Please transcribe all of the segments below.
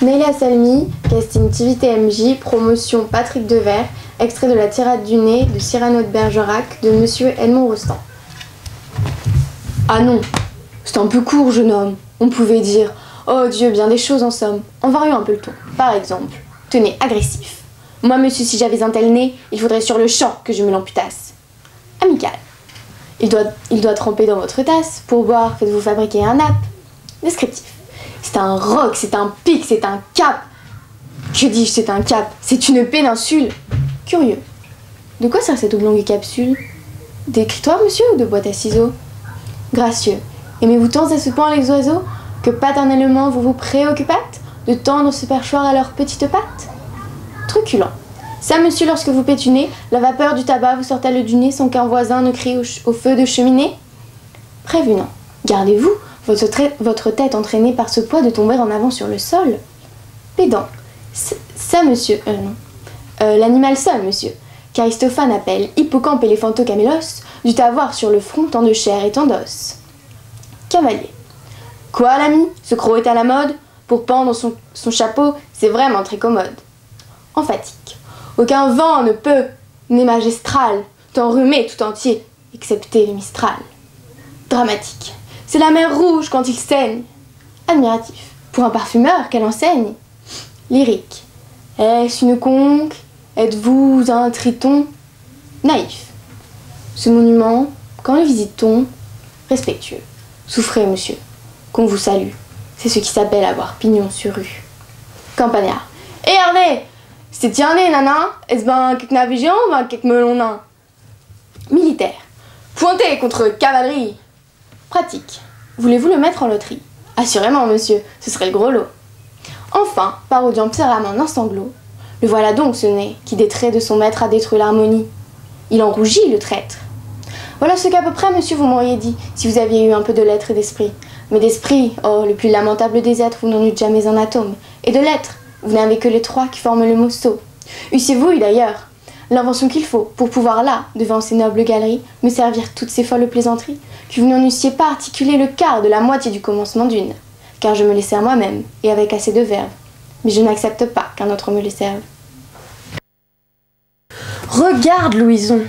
Neila Salmi, casting TVTMJ, promotion Patrick Devers, extrait de La tirade du nez de Cyrano de Bergerac de Monsieur Edmond Rostand. Ah non, c'est un peu court, jeune homme. On pouvait dire « Oh Dieu, bien des choses en somme ». En variant un peu le ton. Par exemple, tenez, agressif. « Moi, monsieur, si j'avais un tel nez, il faudrait sur le champ que je me l'amputasse. » Amical. Il doit tremper dans votre tasse. Pour boire, faites-vous fabriquer un nappe. Descriptif. C'est un roc, c'est un pic, c'est un cap. Que dis-je, c'est un cap? C'est une péninsule. Curieux. De quoi sert cette oblongue capsule? D'écritoire, monsieur, ou de boîte à ciseaux? Gracieux. Aimez-vous tant à ce point les oiseaux que paternellement vous vous préoccupâtes de tendre ce perchoir à leurs petites pattes? Truculent. Ça, monsieur, lorsque vous pétunez, la vapeur du tabac vous sort-elle du nez sans qu'un voisin ne crie au feu de cheminée? Prévenant. Gardez-vous, votre tête entraînée par ce poids de tomber en avant sur le sol. Pédant. Ça, monsieur, non. L'animal seul, monsieur, qu'Aristophane appelle hippocampe éléphantocamélos, dut avoir sur le front tant de chair et tant d'os. Cavalier. Quoi, l'ami? Ce croc est à la mode? Pour pendre son chapeau, c'est vraiment très commode. Emphatique. Aucun vent ne peut, n'est magistral, t'enrhumer tout entier, excepté le Mistral. Dramatique. C'est la mer rouge quand il saigne. Admiratif. Pour un parfumeur, quelle enseigne. Lyrique. Est-ce une conque? Êtes-vous un triton? Naïf. Ce monument, quand le visite-t-on? Respectueux. Souffrez, monsieur, qu'on vous salue. C'est ce qui s'appelle avoir pignon sur rue. Campagnard. Hé Hervé! C'est tiens né, nana? Est-ce ben quelque navigeant ou ben quelque melon nain? Militaire. Pointé contre cavalerie. Pratique. Voulez-vous le mettre en loterie? Assurément, monsieur, ce serait le gros lot. Enfin, parodiant Pyramide d'un sanglot, le voilà donc ce nez qui des traits de son maître a détruit l'harmonie. Il en rougit, le traître. Voilà ce qu'à peu près, monsieur, vous m'auriez dit, si vous aviez eu un peu de lettres et d'esprit. Mais d'esprit, oh, le plus lamentable des êtres, vous n'en eûtes jamais un atome. Et de lettres, vous n'avez que les trois qui forment le mot sot. Eussiez-vous eu d'ailleurs l'invention qu'il faut pour pouvoir là, devant ces nobles galeries, me servir toutes ces folles plaisanteries, que vous n'en eussiez pas articulé le quart de la moitié du commencement d'une, car je me les sers moi-même, et avec assez de verve. Mais je n'accepte pas qu'un autre me les serve. Regarde, Louison,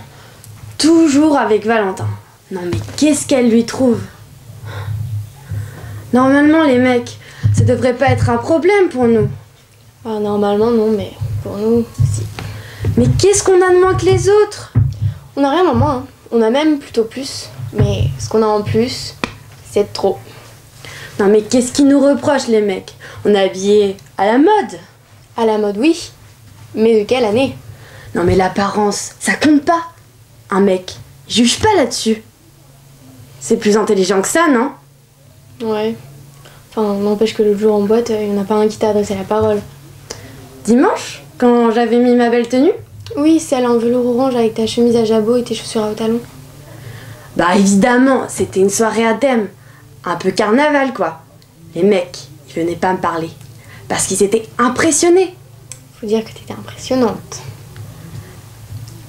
toujours avec Valentin. Non mais qu'est-ce qu'elle lui trouve? Normalement, les mecs, ça devrait pas être un problème pour nous. Ah, normalement, non, mais pour nous, si. Mais qu'est-ce qu'on a de moins que les autres? On n'a rien en moins, hein. On a même plutôt plus. Mais ce qu'on a en plus, c'est trop. Non mais qu'est-ce qu'ils nous reprochent, les mecs? On est habillés à la mode. À la mode, oui. Mais de quelle année? Non mais l'apparence, ça compte pas. Un mec, il juge pas là-dessus. C'est plus intelligent que ça, non? Ouais. Enfin, n'empêche que l'autre jour en boîte, il n'y en a pas un qui t'a adressé la parole. Dimanche, quand j'avais mis ma belle tenue? Oui, celle en velours orange avec ta chemise à jabot et tes chaussures à haut talons. Bah évidemment, c'était une soirée à thème. Un peu carnaval, quoi. Les mecs, ils venaient pas me parler. Parce qu'ils étaient impressionnés. Faut dire que t'étais impressionnante.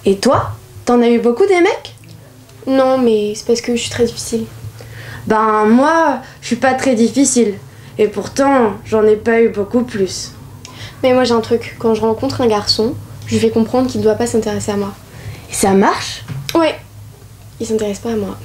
Et toi? T'en as eu beaucoup des mecs? Non, mais c'est parce que je suis très difficile. Ben moi, je suis pas très difficile. Et pourtant, j'en ai pas eu beaucoup plus. Mais moi j'ai un truc, quand je rencontre un garçon, je lui fais comprendre qu'il ne doit pas s'intéresser à moi. Et ça marche? Ouais, il s'intéresse pas à moi.